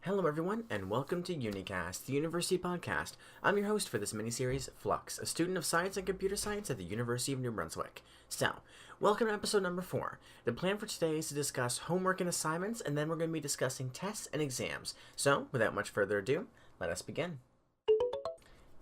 Hello everyone, and welcome to Unicast, the University Podcast. I'm your host for this miniseries, Flux, a student of science and computer science at the University of New Brunswick. So, welcome to episode number 4. The plan for today is to discuss homework and assignments, and then we're going to be discussing tests and exams. So, without much further ado, let us begin.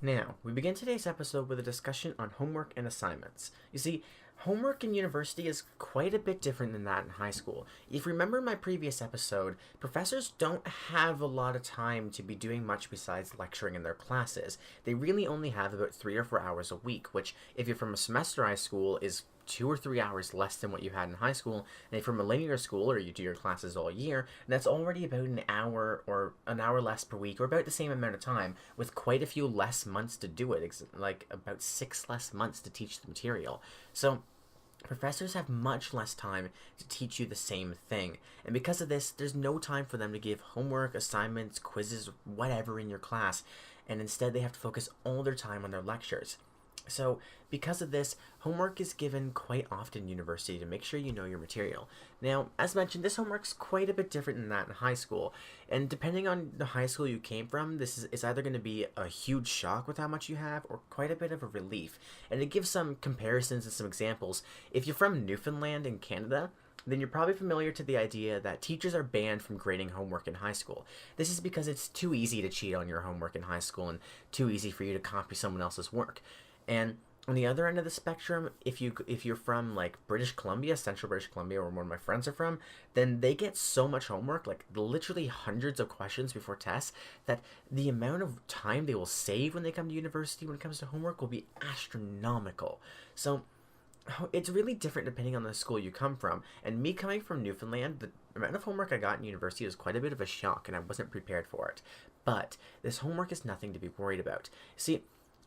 Now, we begin today's episode with a discussion on homework and assignments. You see, homework in university is quite a bit different than that in high school. If you remember my previous episode, professors don't have a lot of time to be doing much besides lecturing in their classes. They really only have about 3 or 4 hours a week, which, if you're from a semesterized school, is 2 or 3 hours less than what you had in high school. And if you're from a linear school or you do your classes all year, that's already about an hour or an hour less per week, or about the same amount of time, with quite a few less months to do it, like about 6 less months to teach the material. So professors have much less time to teach you the same thing, and because of this, there's no time for them to give homework, assignments, quizzes, whatever in your class, and instead they have to focus all their time on their lectures. So, because of this, homework is given quite often in university to make sure you know your material. Now, as mentioned, this homework's quite a bit different than that in high school, and depending on the high school you came from, this is either going to be a huge shock with how much you have, or quite a bit of a relief. And to give some comparisons and some examples, if you're from Newfoundland in Canada, then you're probably familiar to the idea that teachers are banned from grading homework in high school. This is because it's too easy to cheat on your homework in high school and too easy for you to copy someone else's work. And on the other end of the spectrum, if you're from like British Columbia, Central British Columbia, where one of my friends are from, then they get so much homework, like literally hundreds of questions before tests, that the amount of time they will save when they come to university when it comes to homework will be astronomical. So it's really different depending on the school you come from. And me coming from Newfoundland, the amount of homework I got in university was quite a bit of a shock, and I wasn't prepared for it. But this homework is nothing to be worried about. See,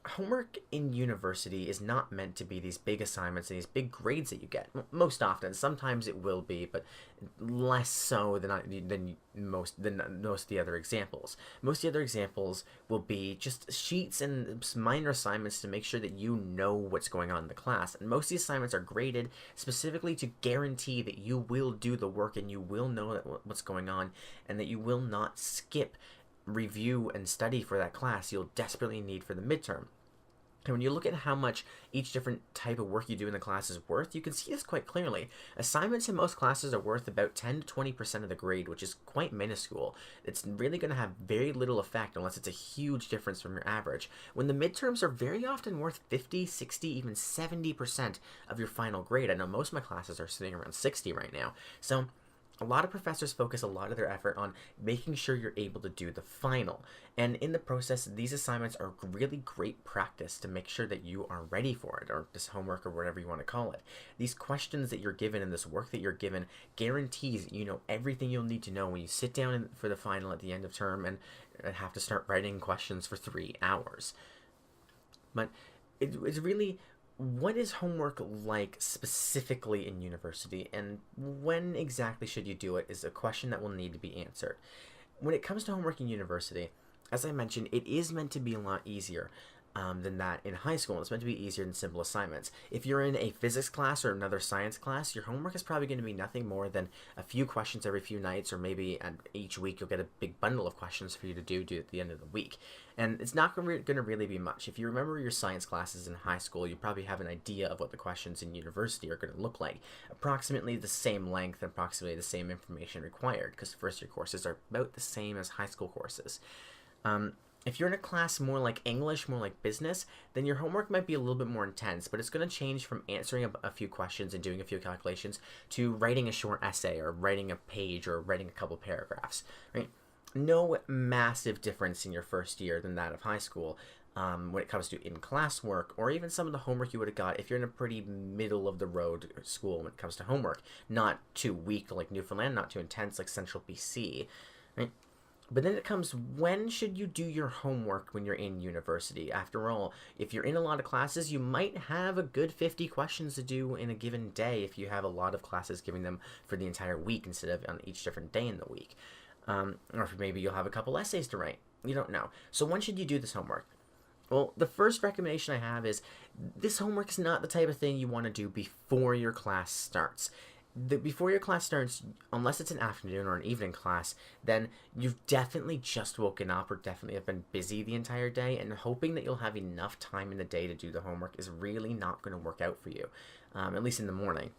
homework in university is not meant to be these big assignments and these big grades that you get. Most often, sometimes it will be, but less so than most of the other examples. Most of the other examples will be just sheets and minor assignments to make sure that you know what's going on in the class. And most of the assignments are graded specifically to guarantee that you will do the work and you will know what's going on, and that you will not skip review and study for that class you'll desperately need for the midterm. And when you look at how much each different type of work you do in the class is worth, you can see this quite clearly. Assignments in most classes are worth about 10 to 20% of the grade, which is quite minuscule. It's really going to have very little effect unless it's a huge difference from your average. When the midterms are very often worth 50, 60, even 70% of your final grade. I know most of my classes are sitting around 60 right now. So a lot of professors focus a lot of their effort on making sure you're able to do the final. And in the process, these assignments are really great practice to make sure that you are ready for it, or this homework, or whatever you want to call it. These questions that you're given and this work that you're given guarantees you know everything you'll need to know when you sit down for the final at the end of term and have to start writing questions for 3 hours. But it's really, what is homework like specifically in university, and when exactly should you do it is a question that will need to be answered. When it comes to homework in university, as I mentioned, it is meant to be a lot easier than that in high school. It's meant to be easier than simple assignments. If you're in a physics class or another science class, your homework is probably going to be nothing more than a few questions every few nights, or maybe each week you'll get a big bundle of questions for you to do at the end of the week. And it's not going to really be much. If you remember your science classes in high school, you probably have an idea of what the questions in university are going to look like. Approximately the same length and approximately the same information required, because first year courses are about the same as high school courses. If you're in a class more like English, more like business, then your homework might be a little bit more intense, but it's going to change from answering a few questions and doing a few calculations to writing a short essay, or writing a page, or writing a couple paragraphs, right? No massive difference in your first year than that of high school when it comes to in-class work, or even some of the homework you would have got if you're in a pretty middle-of-the-road school when it comes to homework. Not too weak like Newfoundland, not too intense like Central BC, right? But then it comes, when should you do your homework when you're in university? After all, if you're in a lot of classes, you might have a good 50 questions to do in a given day if you have a lot of classes giving them for the entire week instead of on each different day in the week. Or maybe you'll have a couple essays to write. You don't know. So when should you do this homework? Well, the first recommendation I have is this homework is not the type of thing you want to do before your class starts. before your class starts, unless it's an afternoon or an evening class, then you've definitely just woken up or definitely have been busy the entire day, and hoping that you'll have enough time in the day to do the homework is really not going to work out for you, at least in the morning.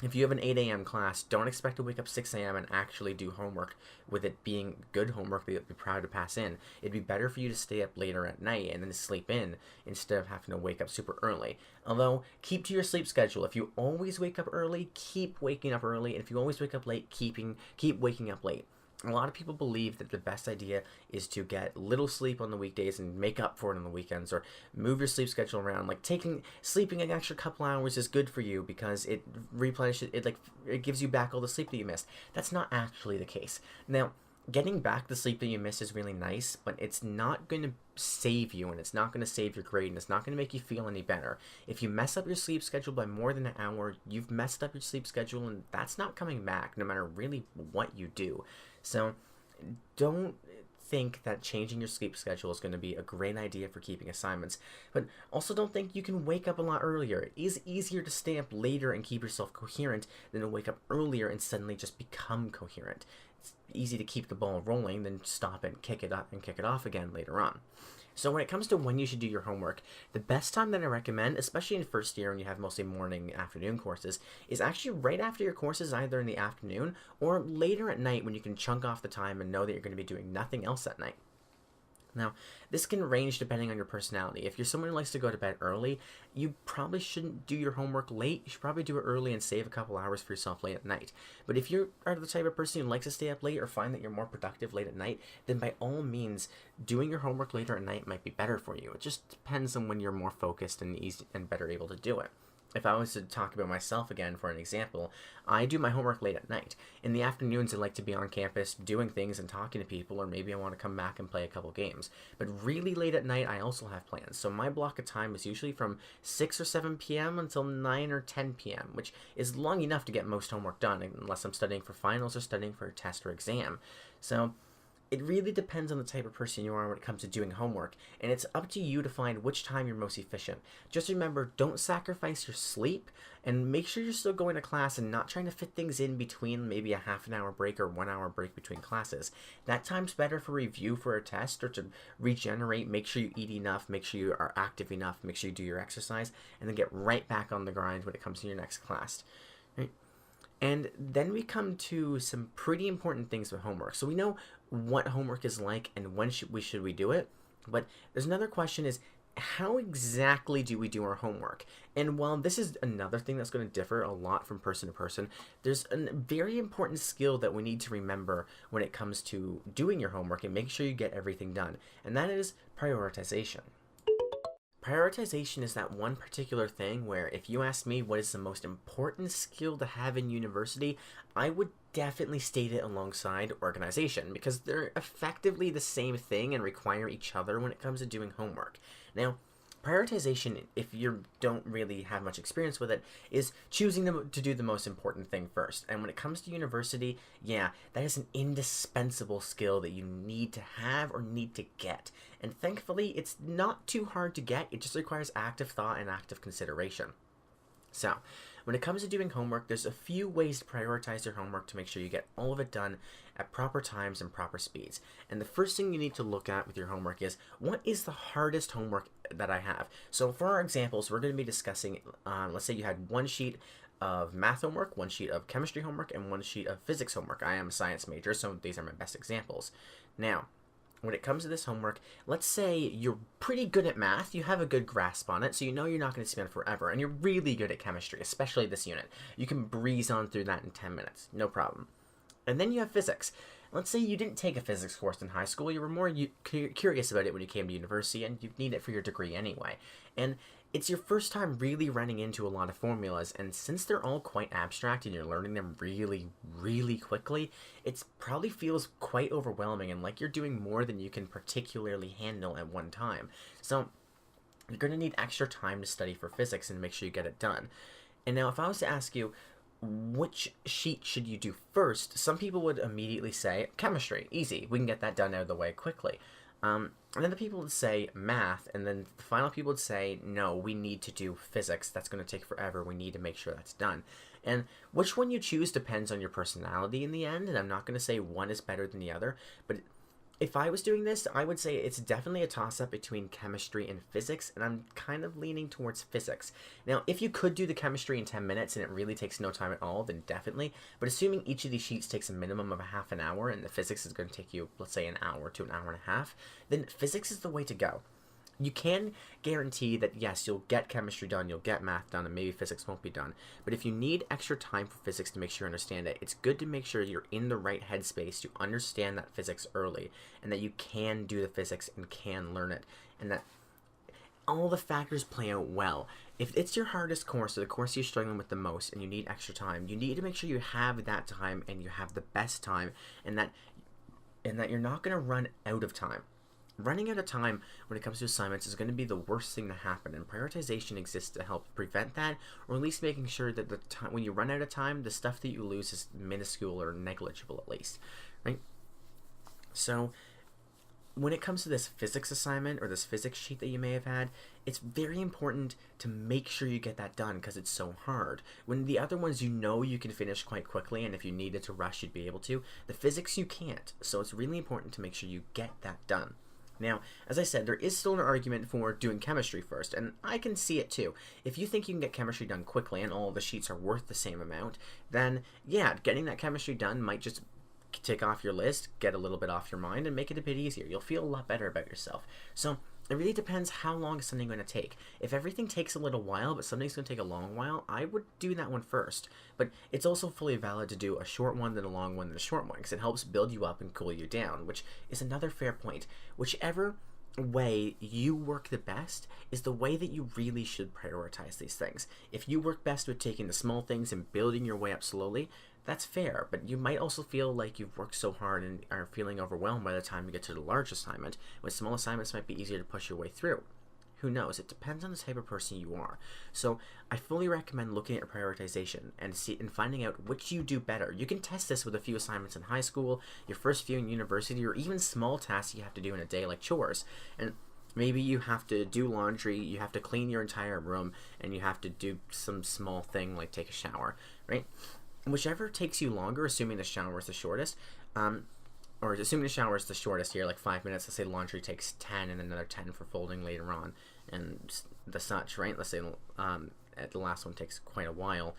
If you have an 8 a.m. class, don't expect to wake up 6 a.m. and actually do homework with it being good homework that you'll be proud to pass in. It'd be better for you to stay up later at night and then sleep in instead of having to wake up super early. Although, keep to your sleep schedule. If you always wake up early, keep waking up early. And if you always wake up late, keep waking up late. A lot of people believe that the best idea is to get little sleep on the weekdays and make up for it on the weekends, or move your sleep schedule around. Like sleeping an extra couple hours is good for you because it replenishes it gives you back all the sleep that you missed. That's not actually the case. Now, getting back the sleep that you missed is really nice, but it's not going to save you, and it's not going to save your grade, and it's not going to make you feel any better. If you mess up your sleep schedule by more than an hour, you've messed up your sleep schedule, and that's not coming back no matter really what you do. So don't think that changing your sleep schedule is going to be a great idea for keeping assignments, but also don't think you can wake up a lot earlier. It is easier to stay up later and keep yourself coherent than to wake up earlier and suddenly just become coherent. It's easy to keep the ball rolling than stop it and kick it off again later on. So when it comes to when you should do your homework, the best time that I recommend, especially in first year and you have mostly morning, afternoon courses, is actually right after your courses, either in the afternoon or later at night when you can chunk off the time and know that you're going to be doing nothing else at night. Now, this can range depending on your personality. If you're someone who likes to go to bed early, you probably shouldn't do your homework late. You should probably do it early and save a couple hours for yourself late at night. But if you are the type of person who likes to stay up late or find that you're more productive late at night, then by all means, doing your homework later at night might be better for you. It just depends on when you're more focused and easy and better able to do it. If I was to talk about myself again for an example, I do my homework late at night. In the afternoons, I like to be on campus doing things and talking to people, or maybe I want to come back and play a couple games. But really late at night, I also have plans. So my block of time is usually from 6 or 7 p.m. until 9 or 10 p.m., which is long enough to get most homework done, unless I'm studying for finals or studying for a test or exam. So it really depends on the type of person you are when it comes to doing homework, and it's up to you to find which time you're most efficient. Just remember, don't sacrifice your sleep, and make sure you're still going to class and not trying to fit things in between maybe a half an hour break or 1 hour break between classes. That time's better for review for a test or to regenerate. Make sure you eat enough, make sure you are active enough, make sure you do your exercise, and then get right back on the grind when it comes to your next class. Right? And then we come to some pretty important things with homework. So we know what homework is like and when should we do it. But there's another question is, how exactly do we do our homework? And while this is another thing that's going to differ a lot from person to person, there's a very important skill that we need to remember when it comes to doing your homework and make sure you get everything done. And that is prioritization. Prioritization is that one particular thing where if you ask me what is the most important skill to have in university, I would definitely state it alongside organization, because they're effectively the same thing and require each other when it comes to doing homework. Now, prioritization, if you don't really have much experience with it, is choosing to do the most important thing first. And when it comes to university, yeah, that is an indispensable skill that you need to have or need to get. And thankfully, it's not too hard to get. It just requires active thought and active consideration. So, when it comes to doing homework, there's a few ways to prioritize your homework to make sure you get all of it done at proper times and proper speeds. And the first thing you need to look at with your homework is, what is the hardest homework that I have? So for our examples, we're going to be discussing, let's say you had one sheet of math homework, one sheet of chemistry homework, and one sheet of physics homework. I am a science major, so these are my best examples. Now, when it comes to this homework, let's say you're pretty good at math, you have a good grasp on it, so you know you're not going to spend forever, and you're really good at chemistry, especially this unit. You can breeze on through that in 10 minutes, no problem. And then you have physics. Let's say you didn't take a physics course in high school, you were more curious about it when you came to university, and you need it for your degree anyway. And it's your first time really running into a lot of formulas, and since they're all quite abstract and you're learning them really, really quickly, it probably feels quite overwhelming and like you're doing more than you can particularly handle at one time. So you're going to need extra time to study for physics and make sure you get it done. And now if I was to ask you, which sheet should you do first? Some people would immediately say chemistry, easy, we can get that done out of the way quickly. And then the people would say math, and then the final people would say, no, we need to do physics, that's going to take forever, we need to make sure that's done. And which one you choose depends on your personality in the end, and I'm not going to say one is better than the other, but if I was doing this, I would say it's definitely a toss-up between chemistry and physics, and I'm kind of leaning towards physics. Now, if you could do the chemistry in 10 minutes and it really takes no time at all, then definitely. But assuming each of these sheets takes a minimum of a half an hour, and the physics is going to take you, let's say, an hour to an hour and a half, then physics is the way to go. You can guarantee that, yes, you'll get chemistry done, you'll get math done, and maybe physics won't be done. But if you need extra time for physics to make sure you understand it, it's good to make sure you're in the right headspace to understand that physics early, and that you can do the physics and can learn it, and that all the factors play out well. If it's your hardest course, or the course you're struggling with the most, and you need extra time, you need to make sure you have that time, and you have the best time, and that you're not going to run out of time. Running out of time when it comes to assignments is going to be the worst thing to happen, and prioritization exists to help prevent that, or at least making sure that the time when you run out of time, the stuff that you lose is minuscule or negligible at least, right? So when it comes to this physics assignment or this physics sheet that you may have had, it's very important to make sure you get that done because it's so hard. When the other ones you can finish quite quickly, and if you needed to rush, you'd be able to. The physics you can't, so it's really important to make sure you get that done. Now, as I said, there is still an argument for doing chemistry first, and I can see it too. If you think you can get chemistry done quickly and all the sheets are worth the same amount, then yeah, getting that chemistry done might just tick off your list, get a little bit off your mind, and make it a bit easier. You'll feel a lot better about yourself. So it really depends how long is something going to take. If everything takes a little while, but something's going to take a long while, I would do that one first. But it's also fully valid to do a short one, then a long one, then a short one, because it helps build you up and cool you down, which is another fair point. Whichever way you work the best is the way that you really should prioritize these things. If you work best with taking the small things and building your way up slowly, that's fair, but you might also feel like you've worked so hard and are feeling overwhelmed by the time you get to the large assignment, when small assignments might be easier to push your way through. Who knows? It depends on the type of person you are. So I fully recommend looking at prioritization and finding out which you do better. You can test this with a few assignments in high school, your first few in university, or even small tasks you have to do in a day like chores. And maybe you have to do laundry, you have to clean your entire room, and you have to do some small thing like take a shower, right? Whichever takes you longer, assuming the shower is the shortest, or assuming the shower is the shortest here, like 5 minutes, let's say laundry takes 10 and another 10 for folding later on, and the such, right? Let's say the last one takes quite a while.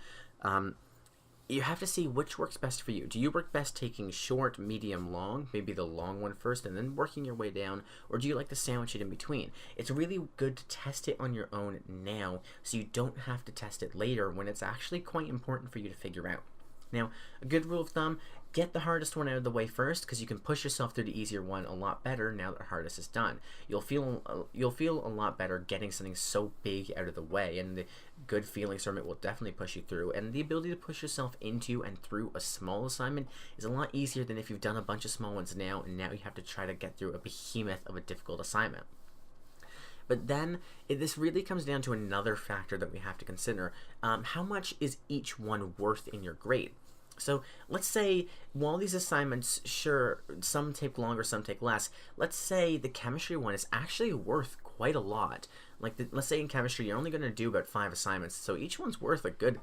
You have to see which works best for you. Do you work best taking short, medium, long, maybe the long one first and then working your way down, or do you like to sandwich it in between? It's really good to test it on your own now so you don't have to test it later when it's actually quite important for you to figure out. Now, a good rule of thumb, get the hardest one out of the way first, because you can push yourself through the easier one a lot better now that the hardest is done. You'll feel a lot better getting something so big out of the way, and the good feelings from it will definitely push you through. And the ability to push yourself into and through a small assignment is a lot easier than if you've done a bunch of small ones now, and now you have to try to get through a behemoth of a difficult assignment. But then this really comes down to another factor that we have to consider. How much is each one worth in your grade? So let's say while these assignments, sure, some take longer, some take less, let's say the chemistry one is actually worth quite a lot. Like, let's say in chemistry you're only going to do about 5 assignments, so each one's worth a good,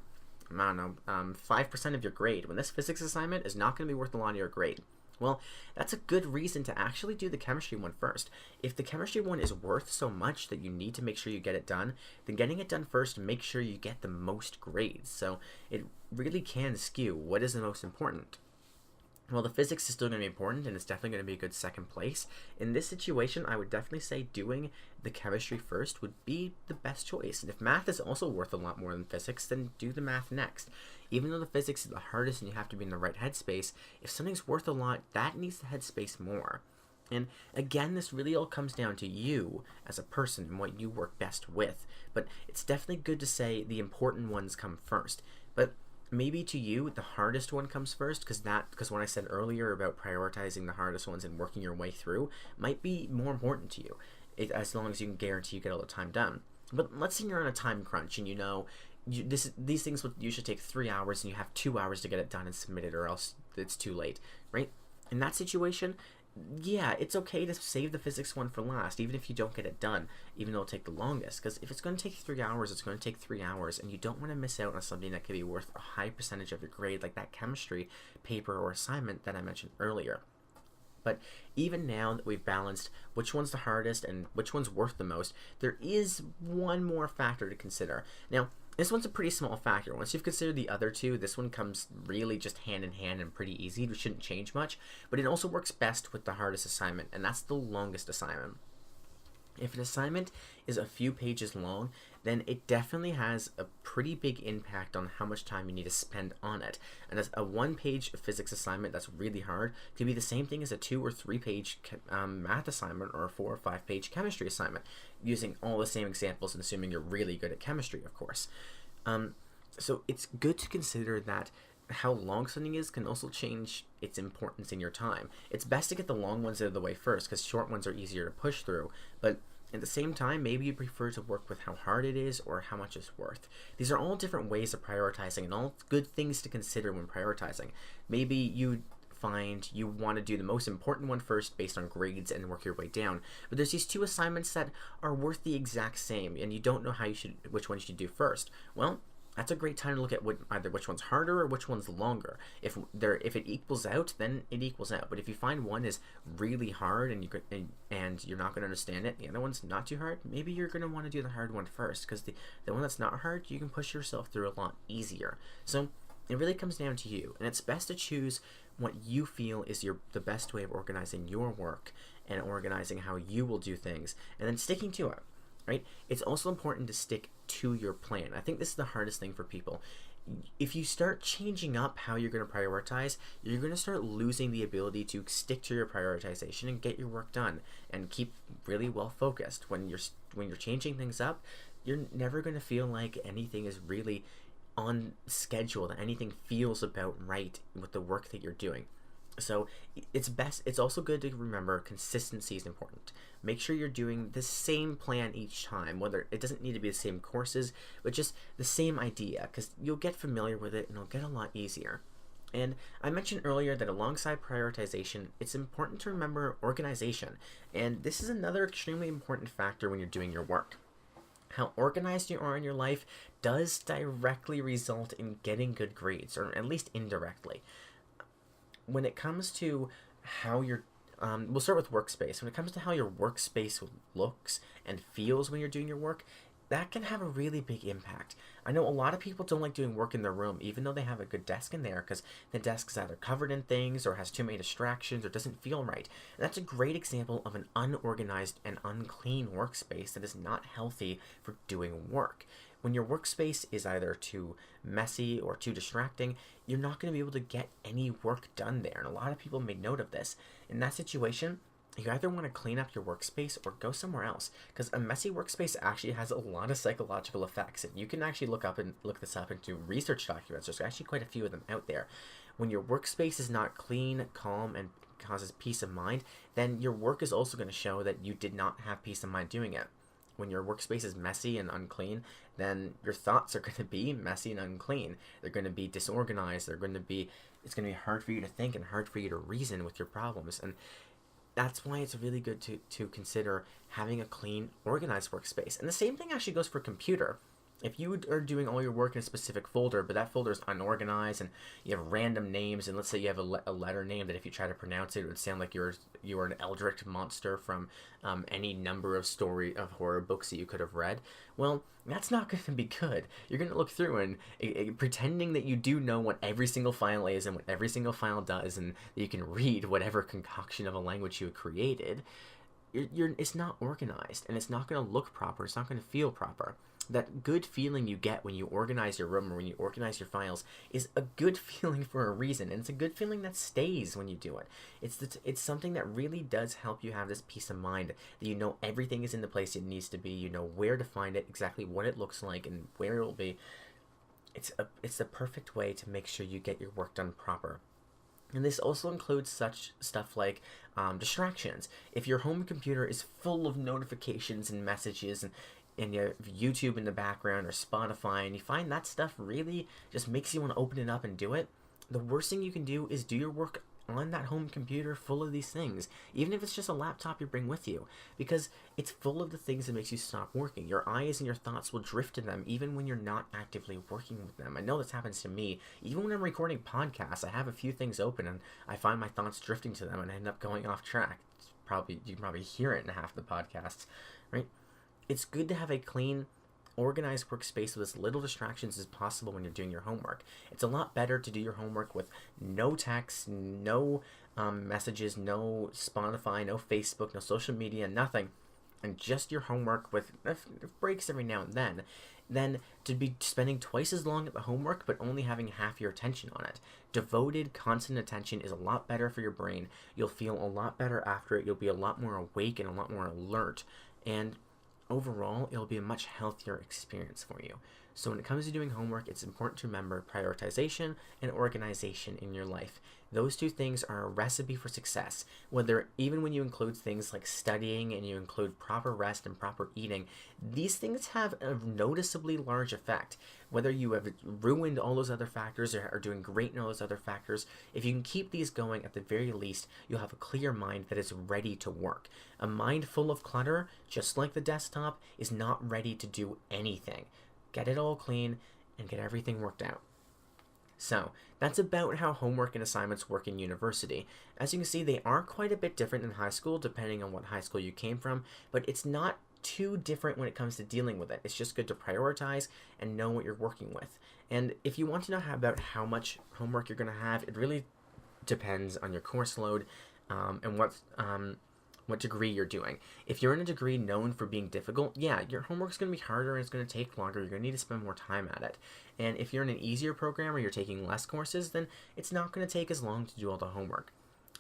5% of your grade, when this physics assignment is not going to be worth a lot of your grade. Well, that's a good reason to actually do the chemistry one first. If the chemistry one is worth so much that you need to make sure you get it done, then getting it done first makes sure you get the most grades. So it really can skew what is the most important. Well, the physics is still going to be important, and it's definitely going to be a good second place. In this situation, I would definitely say doing the chemistry first would be the best choice. And if math is also worth a lot more than physics, then do the math next. Even though the physics is the hardest and you have to be in the right headspace, if something's worth a lot, that needs the headspace more. And again, this really all comes down to you as a person and what you work best with. But it's definitely good to say the important ones come first. But maybe to you, the hardest one comes first, because what I said earlier about prioritizing the hardest ones and working your way through might be more important to you, as long as you can guarantee you get all the time done. But let's say you're on a time crunch and these things would usually take 3 hours and you have 2 hours to get it done and submit it, or else it's too late, right? In that situation, yeah, it's okay to save the physics one for last, even if you don't get it done, even though it'll take the longest. Because if it's going to take 3 hours, it's going to take 3 hours, and you don't want to miss out on something that could be worth a high percentage of your grade, like that chemistry paper or assignment that I mentioned earlier. But even now that we've balanced which one's the hardest and which one's worth the most, there is one more factor to consider. Now, this one's a pretty small factor. Once you've considered the other two, this one comes really just hand in hand and pretty easy. We shouldn't change much, but it also works best with the hardest assignment, and that's the longest assignment. If an assignment is a few pages long, then it definitely has a pretty big impact on how much time you need to spend on it. And as a 1-page physics assignment that's really hard could be the same thing as a 2 or 3-page math assignment or a 4 or 5-page chemistry assignment, using all the same examples and assuming you're really good at chemistry, of course. So it's good to consider that how long something is can also change its importance in your time. It's best to get the long ones out of the way first, because short ones are easier to push through, but at the same time, maybe you prefer to work with how hard it is or how much it's worth. These are all different ways of prioritizing and all good things to consider when prioritizing. Maybe you find you want to do the most important one first based on grades and work your way down, but there's these 2 assignments that are worth the exact same and you don't know which one you should do first. Well, that's a great time to look at either which one's harder or which one's longer. If it equals out, then it equals out. But if you find one is really hard and you're not going to understand it, the other one's not too hard, maybe you're going to want to do the hard one first, because the one that's not hard, you can push yourself through a lot easier. So it really comes down to you, and it's best to choose what you feel is the best way of organizing your work and organizing how you will do things, and then sticking to it. Right? It's also important to stick to your plan. I think this is the hardest thing for people. If you start changing up how you're going to prioritize, you're going to start losing the ability to stick to your prioritization and get your work done and keep really well focused. When you're changing things up, you're never going to feel like anything is really on schedule, that anything feels about right with the work that you're doing. So it's also good to remember consistency is important. Make sure you're doing the same plan each time, whether it doesn't need to be the same courses, but just the same idea, because you'll get familiar with it and it'll get a lot easier. And I mentioned earlier that alongside prioritization, it's important to remember organization. And this is another extremely important factor when you're doing your work. How organized you are in your life does directly result in getting good grades, or at least indirectly. When it comes to how we'll start with workspace. When it comes to how your workspace looks and feels when you're doing your work, that can have a really big impact. I know a lot of people don't like doing work in their room, even though they have a good desk in there, because the desk is either covered in things or has too many distractions or doesn't feel right. And that's a great example of an unorganized and unclean workspace that is not healthy for doing work. When your workspace is either too messy or too distracting, you're not going to be able to get any work done there. And a lot of people make note of this. In that situation, you either want to clean up your workspace or go somewhere else, because a messy workspace actually has a lot of psychological effects. And you can actually look this up into research documents. There's actually quite a few of them out there. When your workspace is not clean, calm, and causes peace of mind, then your work is also going to show that you did not have peace of mind doing it. When your workspace is messy and unclean, then your thoughts are going to be messy and unclean. They're going to be disorganized. It's going to be hard for you to think and hard for you to reason with your problems. And that's why it's really good to consider having a clean, organized workspace. And the same thing actually goes for computer. If you are doing all your work in a specific folder, but that folder is unorganized and you have random names, and let's say you have a letter name that if you try to pronounce it, it would sound like you are an eldritch monster from any number of horror books that you could have read, well, that's not going to be good. You're going to look through and pretending that you do know what every single file is and what every single file does, and that you can read whatever concoction of a language you created. It's not organized, and it's not going to look proper. It's not going to feel proper. That good feeling you get when you organize your room or when you organize your files is a good feeling for a reason, and it's a good feeling that stays when you do it. It's something that really does help you have this peace of mind, that you know everything is in the place it needs to be, you know where to find it, exactly what it looks like, and where it will be. It's the perfect way to make sure you get your work done proper. And this also includes such stuff like distractions. If your home computer is full of notifications and messages and you have YouTube in the background or Spotify, and you find that stuff really just makes you want to open it up and do it, the worst thing you can do is do your work on that home computer full of these things, even if it's just a laptop you bring with you, because it's full of the things that makes you stop working. Your eyes and your thoughts will drift to them even when you're not actively working with them. I know this happens to me. Even when I'm recording podcasts, I have a few things open and I find my thoughts drifting to them and I end up going off track. You can probably hear it in half the podcasts, right? It's good to have a clean, organized workspace with as little distractions as possible when you're doing your homework. It's a lot better to do your homework with no text, no messages, no Spotify, no Facebook, no social media, nothing, and just your homework with breaks every now and then to be spending twice as long at the homework but only having half your attention on it. Devoted, constant attention is a lot better for your brain. You'll feel a lot better after it. You'll be a lot more awake and a lot more alert. And overall, it'll be a much healthier experience for you. So when it comes to doing homework, it's important to remember prioritization and organization in your life. Those two things are a recipe for success. Even when you include things like studying and you include proper rest and proper eating, these things have a noticeably large effect. Whether you have ruined all those other factors or are doing great in all those other factors, if you can keep these going, at the very least, you'll have a clear mind that is ready to work. A mind full of clutter, just like the desktop, is not ready to do anything. Get it all clean and get everything worked out. So, that's about how homework and assignments work in university. As you can see, they are quite a bit different than high school, depending on what high school you came from, but it's not too different when it comes to dealing with it. It's just good to prioritize and know what you're working with. And if you want to know about how much homework you're going to have, it really depends on your course load and what degree you're doing. If you're in a degree known for being difficult, yeah, your homework's going to be harder and it's going to take longer. You're going to need to spend more time at it. And if you're in an easier program or you're taking less courses, then it's not going to take as long to do all the homework.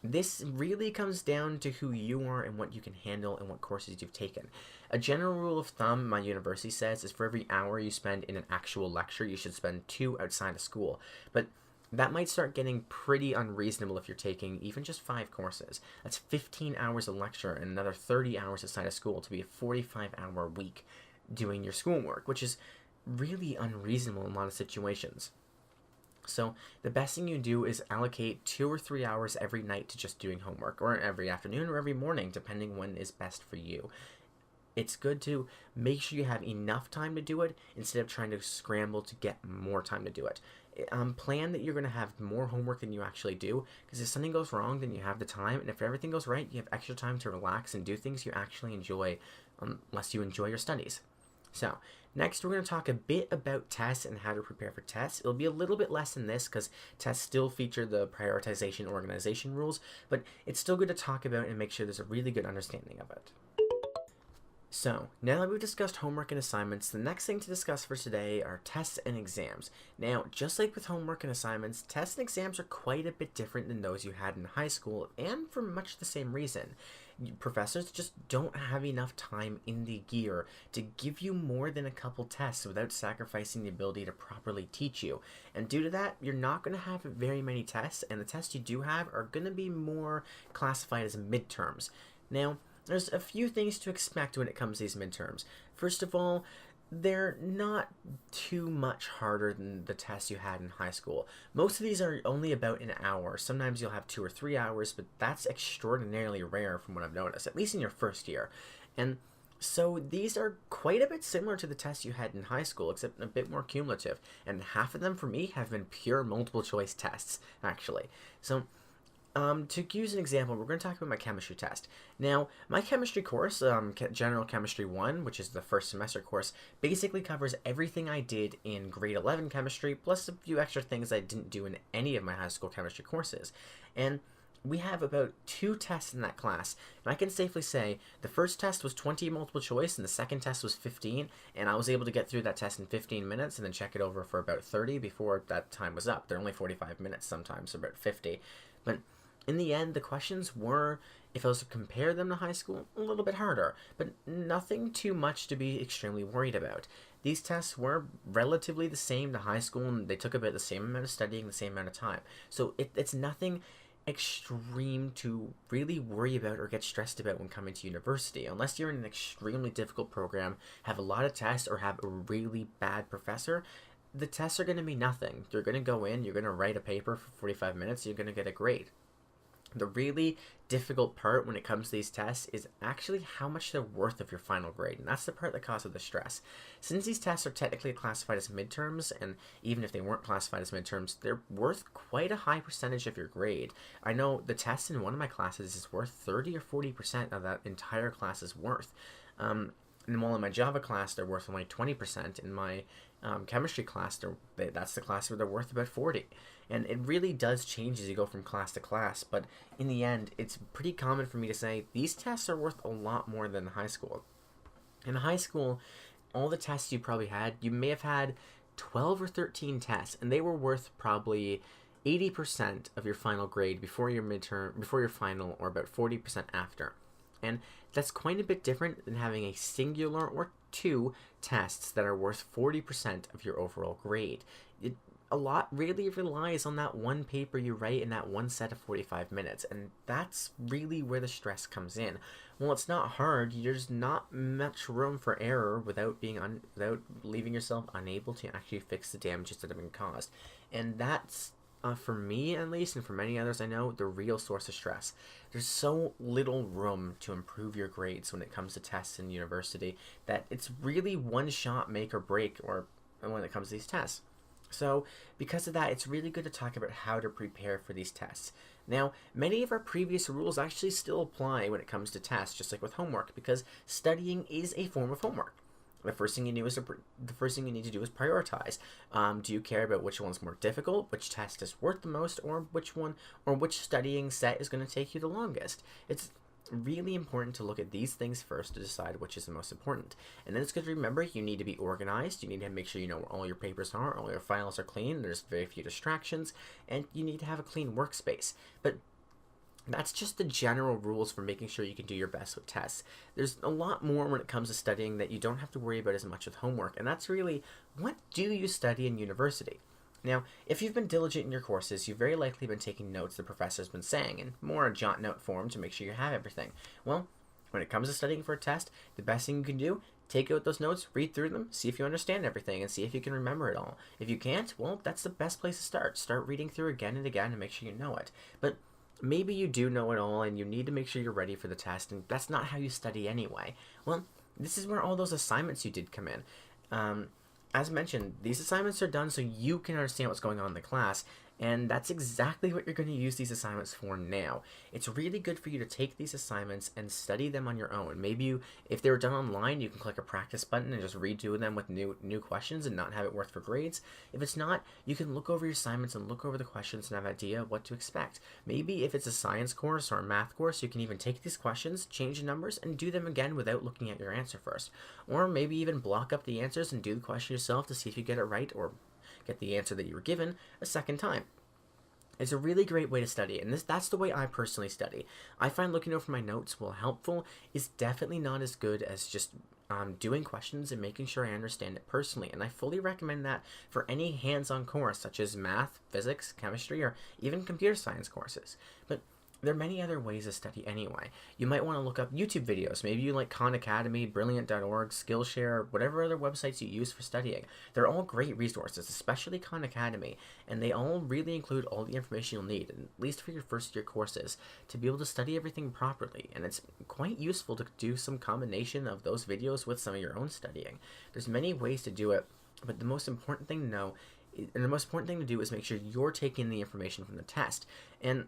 This really comes down to who you are and what you can handle and what courses you've taken. A general rule of thumb my university says is for every hour you spend in an actual lecture, you should spend 2 outside of school. But that might start getting pretty unreasonable if you're taking even just 5 courses. That's 15 hours of lecture and another 30 hours outside of school to be a 45-hour week doing your schoolwork, which is really unreasonable in a lot of situations. So the best thing you do is allocate 2 or 3 hours every night to just doing homework, or every afternoon or every morning, depending when is best for you. It's good to make sure you have enough time to do it instead of trying to scramble to get more time to do it. Plan that you're going to have more homework than you actually do, because if something goes wrong, then you have the time, and if everything goes right, you have extra time to relax and do things you actually enjoy, unless you enjoy your studies. So, next we're going to talk a bit about tests and how to prepare for tests. It'll be a little bit less than this because tests still feature the prioritization organization rules, but it's still good to talk about and make sure there's a really good understanding of it. So, now that we've discussed homework and assignments, the next thing to discuss for today are tests and exams. Now, just like with homework and assignments, tests and exams are quite a bit different than those you had in high school, and for much the same reason. Professors just don't have enough time in the year to give you more than a couple tests without sacrificing the ability to properly teach you. And due to that, you're not going to have very many tests, and the tests you do have are going to be more classified as midterms. Now, there's a few things to expect when it comes to these midterms. First of all, they're not too much harder than the tests you had in high school. Most of these are only about an hour. Sometimes you'll have 2 or 3 hours, but that's extraordinarily rare from what I've noticed, at least in your first year. And so these are quite a bit similar to the tests you had in high school, except a bit more cumulative. And half of them for me have been pure multiple choice tests, actually. So to use an example, we're going to talk about my chemistry test. Now, my chemistry course, General Chemistry 1, which is the first semester course, basically covers everything I did in grade 11 chemistry, plus a few extra things I didn't do in any of my high school chemistry courses. And we have about 2 tests in that class, and I can safely say the first test was 20 multiple choice, and the second test was 15, and I was able to get through that test in 15 minutes and then check it over for about 30 before that time was up. They're only 45 minutes sometimes, so about 50. But in the end, the questions were, if I was to compare them to high school, a little bit harder, but nothing too much to be extremely worried about. These tests were relatively the same to high school, and they took about the same amount of studying, the same amount of time. So it's nothing extreme to really worry about or get stressed about when coming to university. Unless you're in an extremely difficult program, have a lot of tests, or have a really bad professor, the tests are going to be nothing. You're going to go in, you're going to write a paper for 45 minutes, you're going to get a grade. The really difficult part when it comes to these tests is actually how much they're worth of your final grade, and that's the part that causes the stress. Since these tests are technically classified as midterms, and even if they weren't classified as midterms, they're worth quite a high percentage of your grade. I know the test in one of my classes is worth 30 or 40% of that entire class's worth. And while in my Java class they're worth only 20%, in my chemistry class that's the class where they're worth about 40. And it really does change as you go from class to class, but in the end it's pretty common for me to say these tests are worth a lot more than high school. In high school, all the tests you may have had 12 or 13 tests, and they were worth probably 80% of your final grade before your midterm, before your final, or about 40% after. And that's quite a bit different than having a singular or two tests that are worth 40% of your overall grade. A lot really relies on that one paper you write in that one set of 45 minutes, and that's really where the stress comes in. Well, it's not hard. There's not much room for error without leaving yourself unable to actually fix the damages that have been caused, and that's for me at least, and for many others I know, the real source of stress. There's so little room to improve your grades when it comes to tests in university that it's really one shot make or break, or when it comes to these tests. So because of that, it's really good to talk about how to prepare for these tests. Now, many of our previous rules actually still apply when it comes to tests, just like with homework, because studying is a form of homework. The first thing you need to do is prioritize. Do you care about which one's more difficult, which test is worth the most, or which studying set is going to take you the longest? It's really important to look at these things first to decide which is the most important. And then it's good to remember you need to be organized. You need to make sure you know where all your papers are, all your files are clean, there's very few distractions, and you need to have a clean workspace. But that's just the general rules for making sure you can do your best with tests. There's a lot more when it comes to studying that you don't have to worry about as much with homework, and that's really, what do you study in university? Now, if you've been diligent in your courses, you've very likely been taking notes the professor's been saying, in more a jot note form to make sure you have everything. Well, when it comes to studying for a test, the best thing you can do, take out those notes, read through them, see if you understand everything, and see if you can remember it all. If you can't, well, that's the best place to start. Start reading through again and again and make sure you know it. But maybe you do know it all and you need to make sure you're ready for the test, and that's not how you study anyway. Well, this is where all those assignments you did come in. As mentioned, these assignments are done so you can understand what's going on in the class, and that's exactly what you're going to use these assignments for now. It's really good for you to take these assignments and study them on your own. Maybe if they were done online, you can click a practice button and just redo them with new questions and not have it worth for grades. If it's not, you can look over your assignments and look over the questions and have an idea of what to expect. Maybe if it's a science course or a math course, you can even take these questions, change the numbers, and do them again without looking at your answer first. Or maybe even block up the answers and do the question yourself to see if you get it right, or get the answer that you were given a second time. It's a really great way to study, and that's the way I personally study. I find looking over my notes, while helpful, is definitely not as good as just doing questions and making sure I understand it personally, and I fully recommend that for any hands-on course such as math, physics, chemistry, or even computer science courses. But there are many other ways to study anyway. You might want to look up YouTube videos. Maybe you like Khan Academy, Brilliant.org, Skillshare, whatever other websites you use for studying. They're all great resources, especially Khan Academy, and they all really include all the information you'll need, at least for your first year courses, to be able to study everything properly. And it's quite useful to do some combination of those videos with some of your own studying. There's many ways to do it, but the most important thing to know, and the most important thing to do, is make sure you're taking the information from the test. And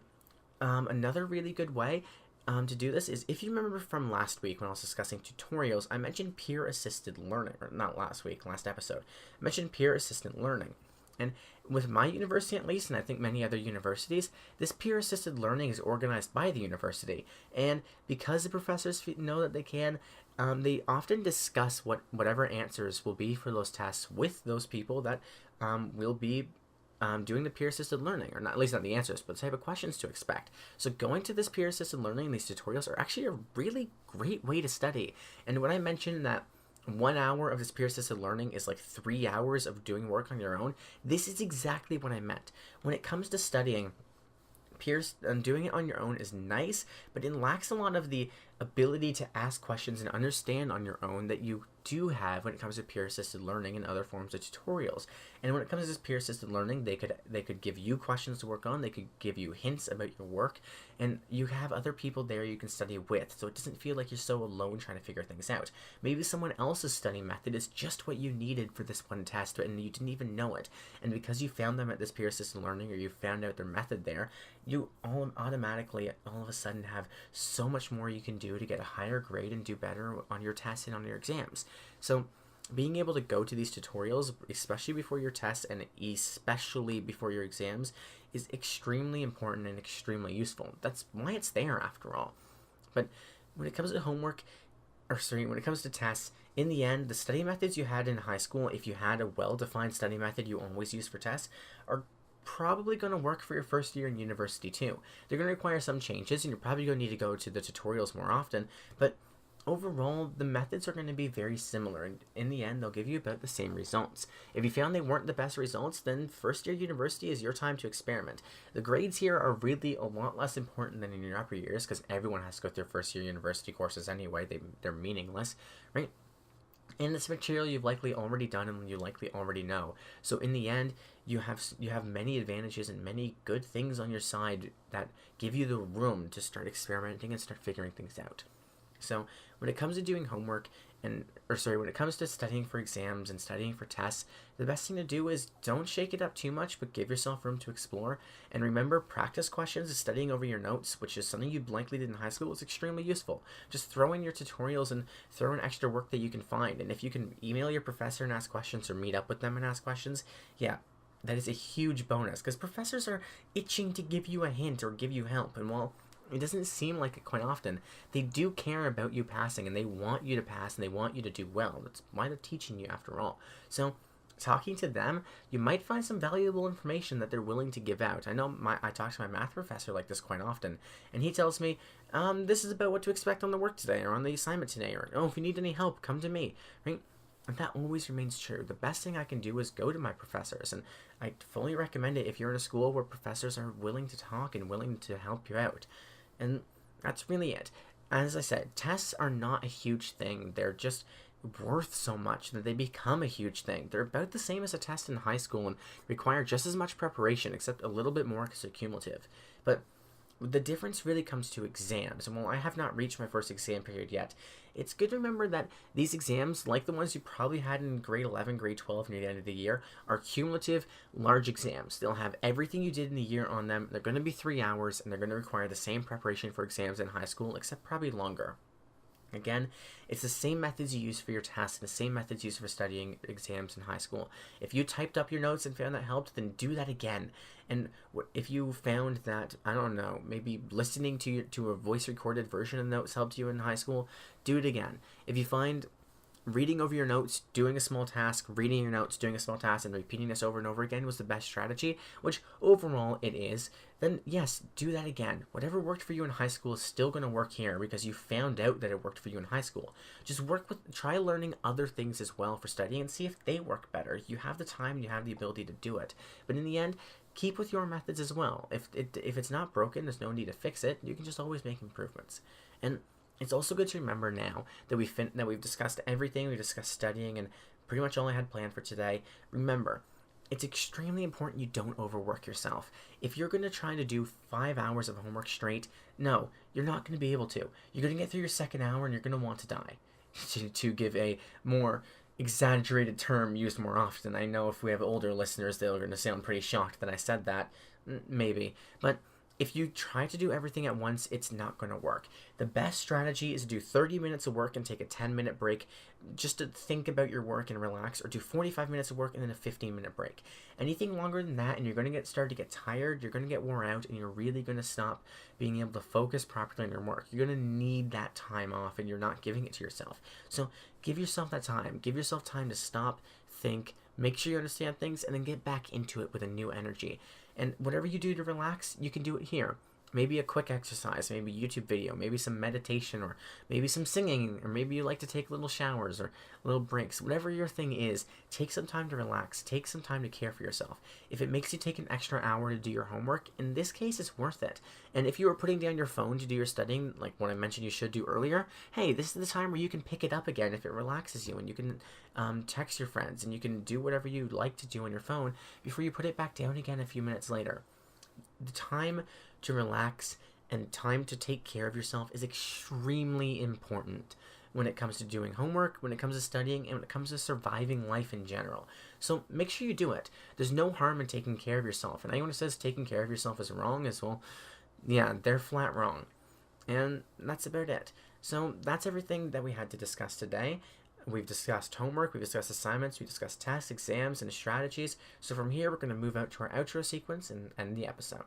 another really good way to do this is, if you remember from last week when I was discussing tutorials, I mentioned peer-assisted learning, or not last week, last episode. I mentioned peer-assisted learning. And with my university at least, and I think many other universities, this peer-assisted learning is organized by the university. And because the professors know that they can, they often discuss whatever answers will be for those tests with those people that will be doing the peer-assisted learning, or not, at least not the answers, but the type of questions to expect. So going to this peer-assisted learning, these tutorials, are actually a really great way to study. And when I mentioned that 1 hour of this peer-assisted learning is like 3 hours of doing work on your own, this is exactly what I meant. When it comes to studying, doing it on your own is nice, but it lacks a lot of the ability to ask questions and understand on your own that you do have when it comes to peer-assisted learning and other forms of tutorials. And when it comes to this peer-assisted learning, they could give you questions to work on, they could give you hints about your work, and you have other people there you can study with, so it doesn't feel like you're so alone trying to figure things out. Maybe someone else's study method is just what you needed for this one test, and you didn't even know it. And because you found them at this peer-assisted learning, or you found out their method there, you automatically all of a sudden have so much more you can do to get a higher grade and do better on your tests and on your exams. So being able to go to these tutorials, especially before your tests and especially before your exams, is extremely important and extremely useful. That's why it's there, after all. But when it comes to when it comes to tests, in the end, the study methods you had in high school, if you had a well-defined study method you always use for tests, are probably going to work for your first year in university too. They're going to require some changes, and you're probably going to need to go to the tutorials more often, but overall, the methods are going to be very similar, and in the end, they'll give you about the same results. If you found they weren't the best results, then first year university is your time to experiment. The grades here are really a lot less important than in your upper years, because everyone has to go through first year university courses anyway. They're meaningless, right? And this material you've likely already done and you likely already know. So in the end, you have many advantages and many good things on your side that give you the room to start experimenting and start figuring things out. So when it comes to doing homework when it comes to studying for exams and studying for tests, the best thing to do is don't shake it up too much, but give yourself room to explore. And remember, practice questions and studying over your notes, which is something you likely did in high school, is extremely useful. Just throw in your tutorials and throw in extra work that you can find. And if you can email your professor and ask questions or meet up with them and ask questions, yeah, that is a huge bonus, because professors are itching to give you a hint or give you help. And while it doesn't seem like it quite often, they do care about you passing, and they want you to pass, and they want you to do well. That's why they're teaching you, after all. So talking to them, you might find some valuable information that they're willing to give out. I know I talk to my math professor like this quite often, and he tells me, this is about what to expect on the work today, or on the assignment today, or, oh, if you need any help, come to me, right? And that always remains true. The best thing I can do is go to my professors, and I fully recommend it if you're in a school where professors are willing to talk and willing to help you out. And that's really it. As I said, tests are not a huge thing. They're just worth so much that they become a huge thing. They're about the same as a test in high school and require just as much preparation, except a little bit more because they're cumulative. But the difference really comes to exams. And while I have not reached my first exam period yet, it's good to remember that these exams, like the ones you probably had in grade 11, grade 12 near the end of the year, are cumulative, large exams. They'll have everything you did in the year on them. They're going to be 3 hours, and they're going to require the same preparation for exams in high school, except probably longer. Again, it's the same methods you use for your tests, the same methods used for studying exams in high school. If you typed up your notes and found that helped, then do that again. And if you found that, I don't know, maybe listening to a voice-recorded version of notes helped you in high school, do it again. If you find reading over your notes, doing a small task, reading your notes, doing a small task, and repeating this over and over again was the best strategy, which overall it is, then yes, do that again. Whatever worked for you in high school is still going to work here because you found out that it worked for you in high school. Just try learning other things as well for studying and see if they work better. You have the time, you have the ability to do it. But in the end, keep with your methods as well. If it's not broken, there's no need to fix it. You can just always make improvements. And it's also good to remember now that we've discussed everything. We discussed studying and pretty much all I had planned for today. Remember, it's extremely important you don't overwork yourself. If you're going to try to do 5 hours of homework straight, no, you're not going to be able to. You're going to get through your second hour and you're going to want to die. To give a more exaggerated term used more often. I know if we have older listeners, they're going to sound pretty shocked that I said that. Maybe. But if you try to do everything at once, it's not going to work. The best strategy is to do 30 minutes of work and take a 10-minute break just to think about your work and relax, or do 45 minutes of work and then a 15-minute break. Anything longer than that, and you're going to start to get tired, you're going to get worn out, and you're really going to stop being able to focus properly on your work. You're going to need that time off, and you're not giving it to yourself. So give yourself that time. Give yourself time to stop, think, make sure you understand things, and then get back into it with a new energy. And whatever you do to relax, you can do it here. Maybe a quick exercise, maybe a YouTube video, maybe some meditation, or maybe some singing, or maybe you like to take little showers or little breaks. Whatever your thing is, take some time to relax, take some time to care for yourself. If it makes you take an extra hour to do your homework, in this case, it's worth it. And if you were putting down your phone to do your studying, like what I mentioned you should do earlier, hey, this is the time where you can pick it up again if it relaxes you, and you can text your friends, and you can do whatever you like to do on your phone before you put it back down again a few minutes later. The time to relax and time to take care of yourself is extremely important when it comes to doing homework, when it comes to studying, and when it comes to surviving life in general. So make sure you do it. There's no harm in taking care of yourself. And anyone who says taking care of yourself is wrong is, well, yeah, they're flat wrong. And that's about it. So that's everything that we had to discuss today. We've discussed homework, we've discussed assignments, we discussed tests, exams, and strategies. So from here, we're going to move out to our outro sequence and end the episode.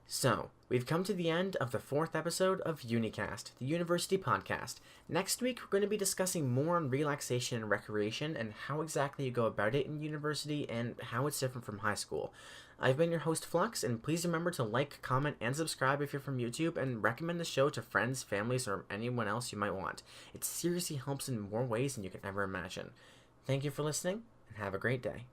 So, we've come to the end of the 4th episode of Unicast, the University Podcast. Next week, we're going to be discussing more on relaxation and recreation and how exactly you go about it in university and how it's different from high school. I've been your host, Flux, and please remember to like, comment, and subscribe if you're from YouTube, and recommend the show to friends, families, or anyone else you might want. It seriously helps in more ways than you can ever imagine. Thank you for listening, and have a great day.